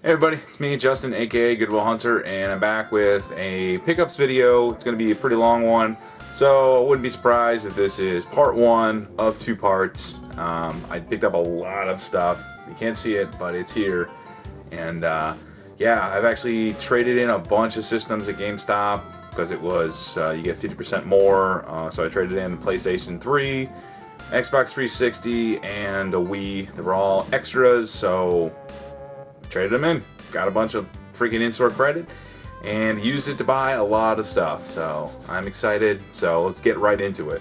Hey everybody, it's me, Justin, aka Goodwill Hunter, and I'm back with a pickups video. It's going to be a pretty long one, so I wouldn't be surprised if this is part one of two parts. I picked up a lot of stuff. You can't see it, but it's here. And yeah, I've actually traded in a bunch of systems at GameStop because it was, you get 50% more. So I traded in a PlayStation 3, Xbox 360, and a Wii. They were all extras, so traded them in, got a bunch of freaking in-store credit, and used it to buy a lot of stuff. So I'm excited. So let's get right into it.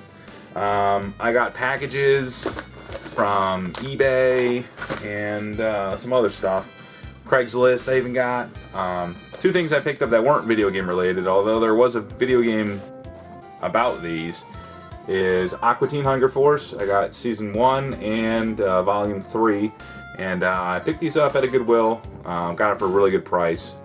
I got packages from eBay and some other stuff. Craigslist I even got. Two things I picked up that weren't video game related, although there was a video game about these, is Aqua Teen Hunger Force. I got Season 1 and Volume 3. And I picked these up at a Goodwill, got it for a really good price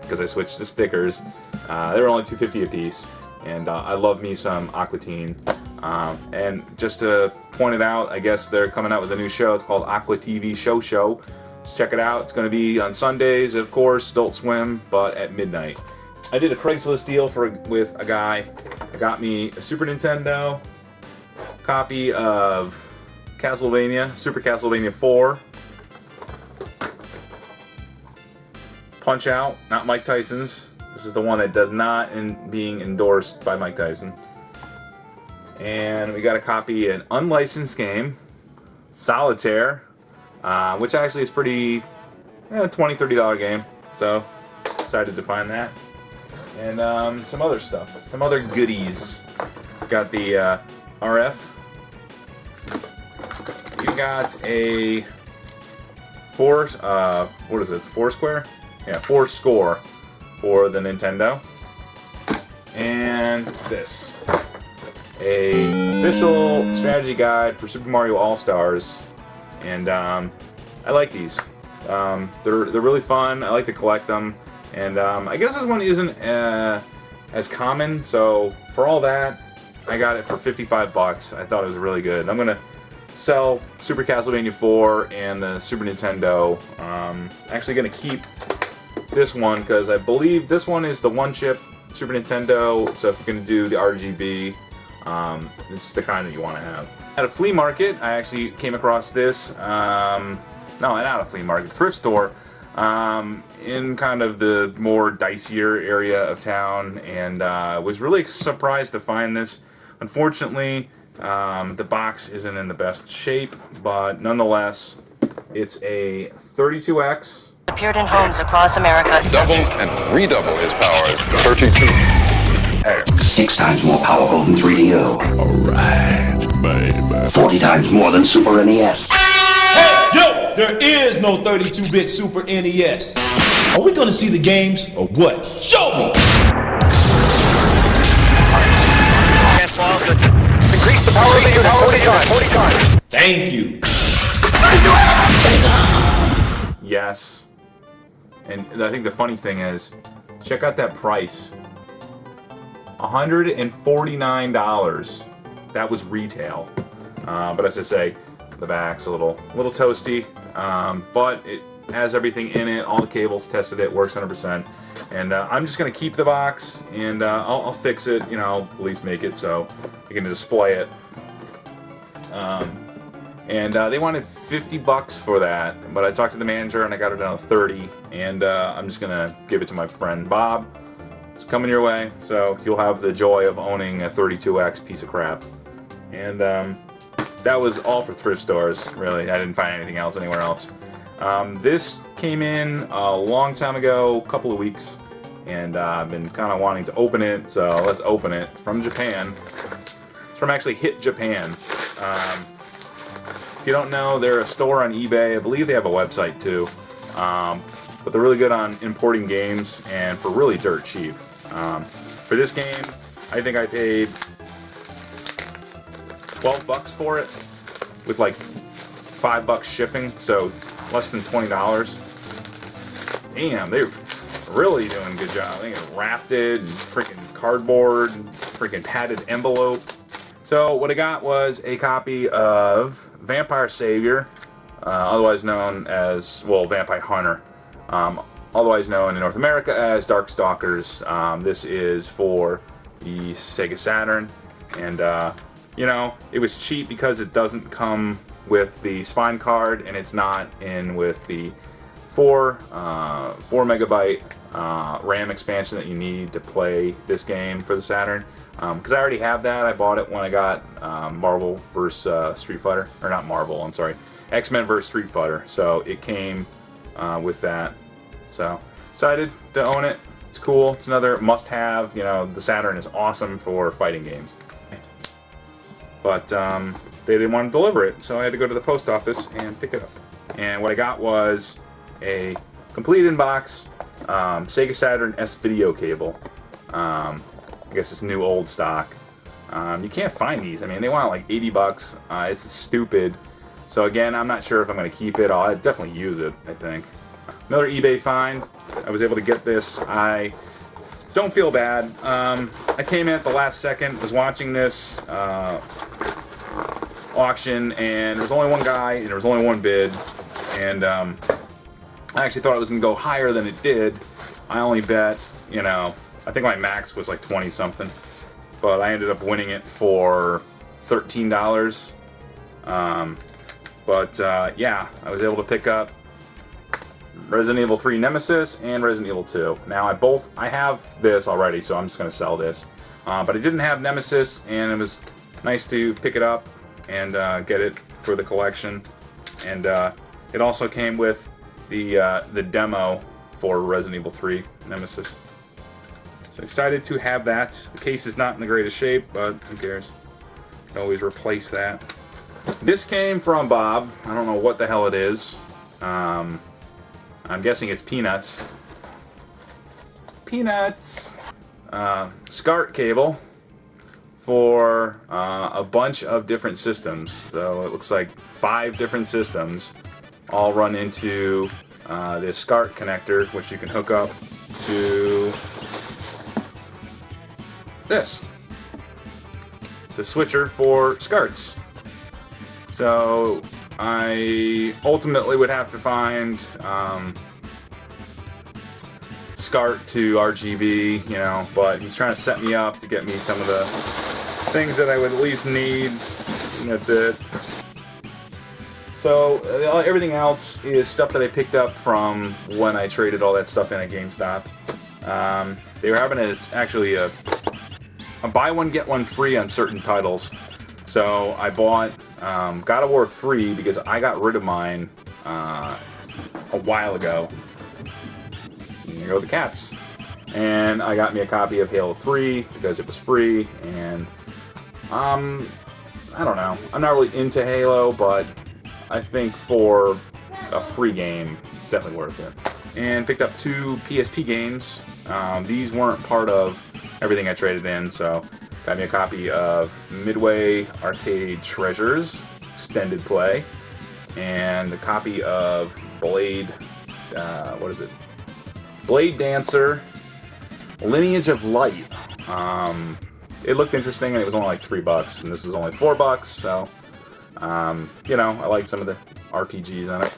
because I switched the stickers. They were only $2.50 a piece, and I love me some Aqua Teen. And just to point it out, I guess they're coming out with a new show. It's called Aqua TV Show. Let's check it out. It's going to be on Sundays, of course, Adult Swim, but at midnight. I did a Craigslist deal with a guy. I got me a Super Nintendo copy of Super Castlevania 4. Punch Out, not Mike Tyson's. This is the one that does not being endorsed by Mike Tyson. And we got a copy of an unlicensed game, Solitaire, which actually is pretty $20, $30 game. So decided to find that. And some other stuff, some other goodies. Got the RF. You got a Foursquare? Yeah, 4 score for the Nintendo. And this, a official strategy guide for Super Mario All-Stars. And I like these. They're really fun. I like to collect them. And I guess this one isn't as common. So for all that, I got it for 55 bucks. I thought it was really good. I'm gonna sell Super Castlevania 4 and the Super Nintendo. Actually gonna keep this one because I believe this one is the one chip Super Nintendo, so if you're going to do the RGB, this is the kind that you want to have. At a flea market, I actually came across this, no, not a flea market, thrift store, in kind of the more dicier area of town, and was really surprised to find this. Unfortunately, the box isn't in the best shape, but nonetheless, it's a 32X. Appeared in homes across America. Double and redouble his power. 32X. 6 times more powerful than 3DO. Alright, baby. 40 times more than Super NES. Hey, yo! There is no 32-bit Super NES. Are we gonna see the games or what? Show me! Increase the power of the unit 40 times. Thank you. Yes. And I think the funny thing is, check out that price. $149. That was retail. But as I say, the back's a little toasty. But it has everything in it. All the cables tested it. Works 100%. And I'm just gonna keep the box, and I'll fix it. You know, at least make it so you can display it. And they wanted 50 bucks for that, but I talked to the manager and I got it down to 30, and I'm just gonna give it to my friend Bob. It's coming your way, so you'll have the joy of owning a 32X piece of crap. And that was all for thrift stores, really. I didn't find anything else anywhere else. This came in a long time ago, a couple of weeks, and I've been kind of wanting to open it, so let's open it. It's from Japan. It's from actually Hit Japan. If you don't know, they're a store on eBay. I believe they have a website too. But they're really good on importing games and for really dirt cheap. For this game, I think I paid 12 bucks for it with like $5 shipping, so less than $20. Damn, they're really doing a good job. They got wrapped it and freaking cardboard, freaking padded envelope. So what I got was a copy of Vampire Savior, otherwise known as, well, Vampire Hunter. otherwise known in North America as Darkstalkers. This is for the Sega Saturn, and you know, it was cheap because it doesn't come with the spine card, and it's not in with the 4 megabyte RAM expansion that you need to play this game for the Saturn. Because I already have that. I bought it when I got Marvel vs. Street Fighter, or not Marvel, I'm sorry, X-Men vs. Street Fighter. So it came with that. So excited to own it. It's cool. It's another must-have. You know, the Saturn is awesome for fighting games. But they didn't want to deliver it, so I had to go to the post office and pick it up. And what I got was a complete in-box Sega Saturn S video cable. I guess it's new old stock. You can't find these. I mean, they want like 80 bucks. It's stupid. So again, I'm not sure if I'm going to keep it. I'll definitely use it, I think. Another eBay find. I was able to get this. I don't feel bad. I came in at the last second, was watching this auction, and there was only one guy, and there was only one bid, and I actually thought it was going to go higher than it did. I only bet, you know, I think my max was like 20 something, but I ended up winning it for $13. Yeah, I was able to pick up Resident Evil 3 Nemesis and Resident Evil 2. Now I have this already, so I'm just going to sell this. But I didn't have Nemesis, and it was nice to pick it up and get it for the collection. And it also came with the demo for Resident Evil 3 Nemesis. So excited to have that. The case is not in the greatest shape, but who cares? You can always replace that. This came from Bob. I don't know what the hell it is. I'm guessing it's peanuts. Peanuts! SCART cable for a bunch of different systems. So it looks like 5 different systems all run into this SCART connector, which you can hook up to this. It's a switcher for SCARTs. So I ultimately would have to find SCART to RGB, you know, but he's trying to set me up to get me some of the things that I would at least need, and that's it. So everything else is stuff that I picked up from when I traded all that stuff in at GameStop. They were having actually a buy one get one free on certain titles. So I bought God of War 3 because I got rid of mine a while ago. There go the cats. And I got me a copy of Halo 3 because it was free, and I don't know. I'm not really into Halo, but I think for a free game, it's definitely worth it. And picked up 2 PSP games. These weren't part of everything I traded in, so got me a copy of Midway Arcade Treasures Extended Play, and a copy of Blade, what is it? Blade Dancer Lineage of Light. It looked interesting, and it was only like $3, and this is only $4, so you know, I like some of the RPGs on it.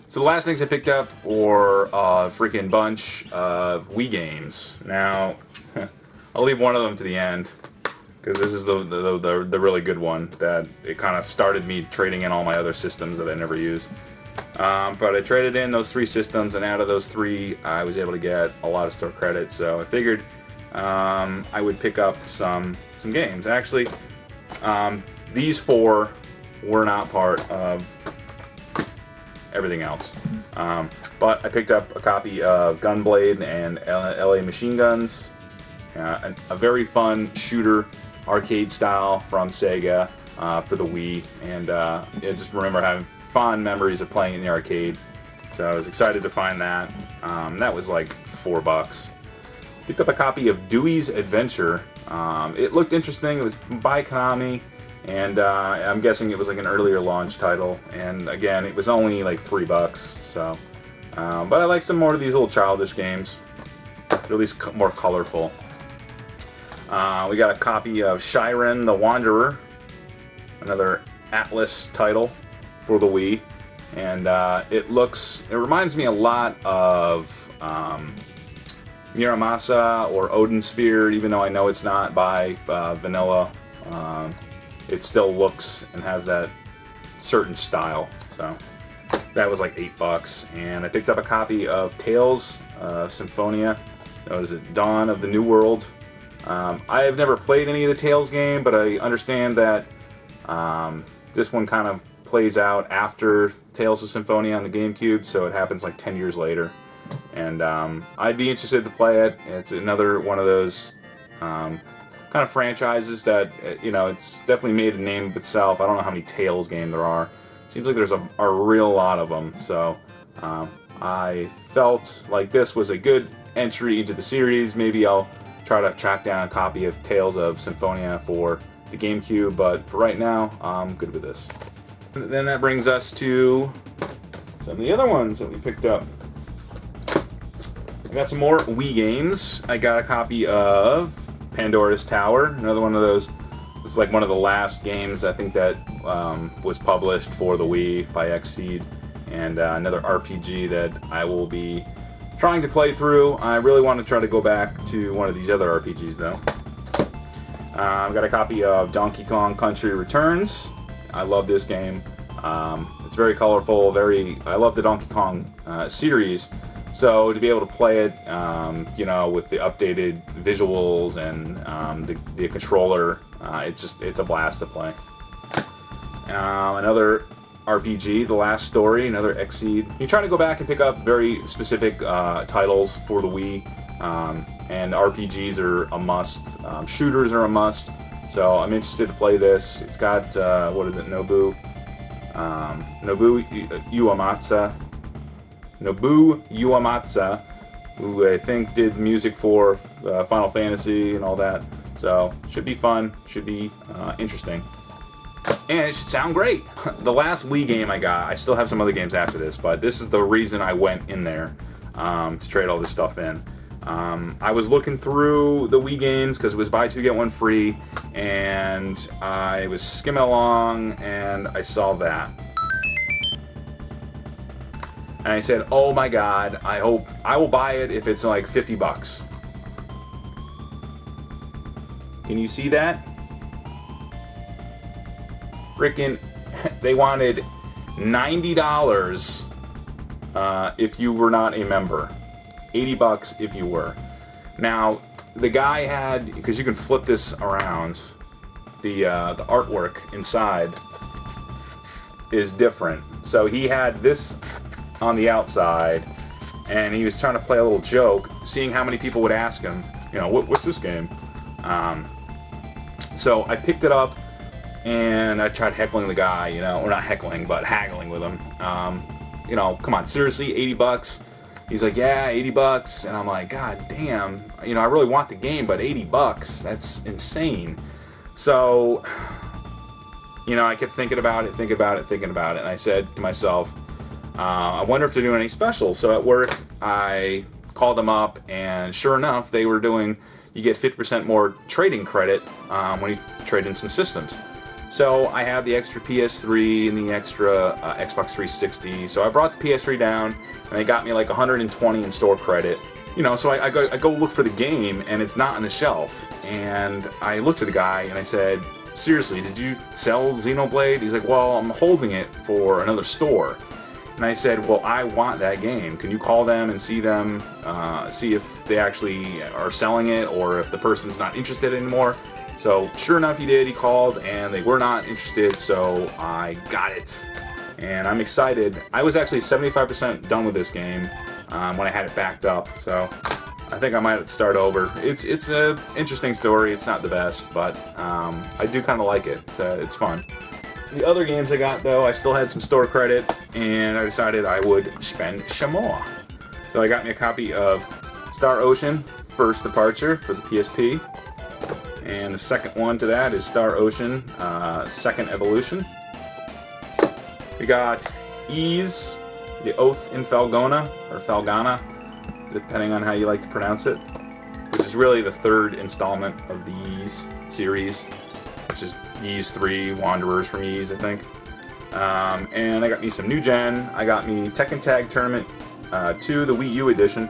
So the last things I picked up were a freaking bunch of Wii games. Now, I'll leave one of them to the end, because this is the really good one that it kind of started me trading in all my other systems that I never used. But I traded in those 3 systems, and out of those 3, I was able to get a lot of store credit. So I figured I would pick up some games. Actually, these 4 were not part of everything else. But I picked up a copy of Gunblade and LA Machine Guns. A very fun shooter, arcade style from Sega for the Wii, and I just remember having fond memories of playing in the arcade, so I was excited to find that. That was like $4. Picked up a copy of Dewey's Adventure. It looked interesting. It was by Konami, and I'm guessing it was like an earlier launch title, and again, it was only like $3, so but I like some more of these little childish games. They're at least more colorful. We got a copy of Shiren the Wanderer, another Atlas title for the Wii. and it reminds me a lot of Muramasa or Odin Sphere, even though I know it's not by Vanilla. It still looks and has that certain style. So that was like $8, and I picked up a copy of Tales of Symphonia. What is it? Dawn of the New World. I have never played any of the Tales game, but I understand that this one kind of plays out after Tales of Symphonia on the GameCube, so it happens like 10 years later. And I'd be interested to play it. It's another one of those kind of franchises that, you know, it's definitely made a name of itself. I don't know how many Tales games there are. Seems like there's a real lot of them. So I felt like this was a good entry into the series. Maybe I'll try to track down a copy of Tales of Symphonia for the GameCube, but for right now, I'm good with this. And then that brings us to some of the other ones that we picked up. I got some more Wii games. I got a copy of Pandora's Tower, another one of those. It's like one of the last games I think that was published for the Wii by Xseed, and another RPG that I will be trying to play through. I really want to try to go back to one of these other RPGs though. I've got a copy of Donkey Kong Country Returns. I love this game. It's very colorful. I love the Donkey Kong series. So to be able to play it, you know, with the updated visuals and the controller, it's a blast to play. Another RPG, The Last Story, another Xseed. You're trying to go back and pick up very specific titles for the Wii, and RPGs are a must. Shooters are a must. So I'm interested to play this. It's got what is it? Nobuo Uematsu, who I think did music for Final Fantasy and all that. So, should be fun, should be interesting. And it should sound great. The last Wii game I got, I still have some other games after this, but this is the reason I went in there to trade all this stuff in. I was looking through the Wii games because it was buy two get one free, and I was skimming along and I saw that. And I said, oh my god, I hope I will buy it if it's like $50. Can you see that? Freaking, they wanted $90 if you were not a member. $80 if you were. Now, the guy had, because you can flip this around, the artwork inside is different. So he had this on the outside, and he was trying to play a little joke, seeing how many people would ask him, you know, what's this game? So I picked it up, and I tried heckling the guy, you know, or not heckling, but haggling with him. You know, come on, seriously, $80? He's like, yeah, $80, and I'm like, god damn, you know, I really want the game, but $80, that's insane. So, you know, I kept thinking about it, and I said to myself, I wonder if they're doing any specials. So at work, I called them up, and sure enough, they were doing, you get 50% more trading credit when you trade in some systems. So I had the extra PS3 and the extra Xbox 360, so I brought the PS3 down, and they got me like 120 in store credit. You know, so I go look for the game, and it's not on the shelf. And I looked at the guy, and I said, seriously, did you sell Xenoblade? He's like, well, I'm holding it for another store. And I said, well, I want that game. Can you call them and see them, see if they actually are selling it, or if the person's not interested anymore? So sure enough, he did. He called, and they were not interested, so I got it. And I'm excited. I was actually 75% done with this game when I had it backed up, so I think I might start over. It's an interesting story. It's not the best, but I do kind of like it. It's fun. The other games I got, though, I still had some store credit, and I decided I would spend some more. So I got me a copy of Star Ocean First Departure for the PSP. And the second one to that is Star Ocean Second Evolution. We got Ys, The Oath in Falgona, or Falgana, depending on how you like to pronounce it, which is really the third installment of the Ys series, which is Ys 3, Wanderers from Ys, I think. And I got me some new gen. I got me Tekken Tag Tournament 2, the Wii U edition.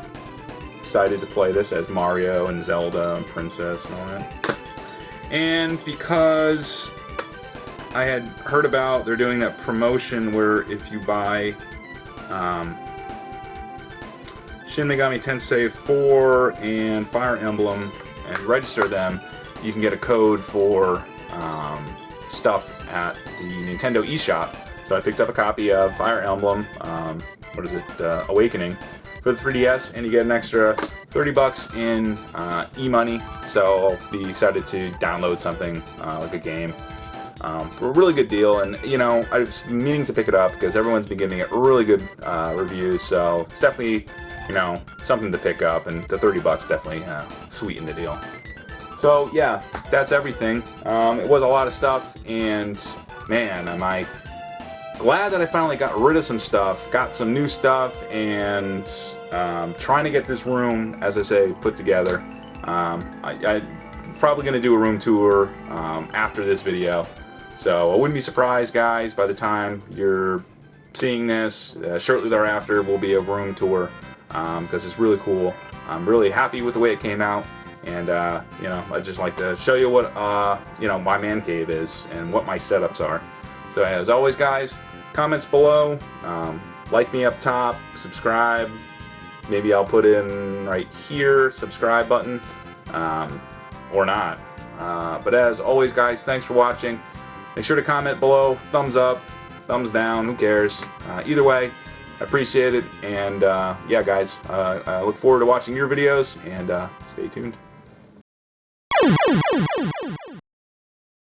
Excited to play this as Mario and Zelda and Princess and all that. And because I had heard about, they're doing that promotion where if you buy Shin Megami Tensei 4 and Fire Emblem and register them, you can get a code for stuff at the Nintendo eShop. So I picked up a copy of Fire Emblem, Awakening, for the 3DS, and you get an extra $30 in e-money. So I'll be excited to download something like a game. A really good deal, and you know, I was meaning to pick it up because everyone's been giving it really good reviews. So it's definitely, you know, something to pick up, and the $30 definitely sweetened the deal. So yeah, that's everything. It was a lot of stuff, and man, am I glad that I finally got rid of some stuff, got some new stuff, and trying to get this room, as I say, put together. I'm probably going to do a room tour after this video, so I wouldn't be surprised, guys, by the time you're seeing this, shortly thereafter will be a room tour, because it's really cool. I'm really happy with the way it came out, and you know, I'd just like to show you what you know, my man cave is and what my setups are. So as always, guys, comments below, like me up top, subscribe. Maybe I'll put in right here, subscribe button, or not. But as always, guys, thanks for watching. Make sure to comment below, thumbs up, thumbs down, who cares? Either way, I appreciate it. And yeah, guys, I look forward to watching your videos, and stay tuned.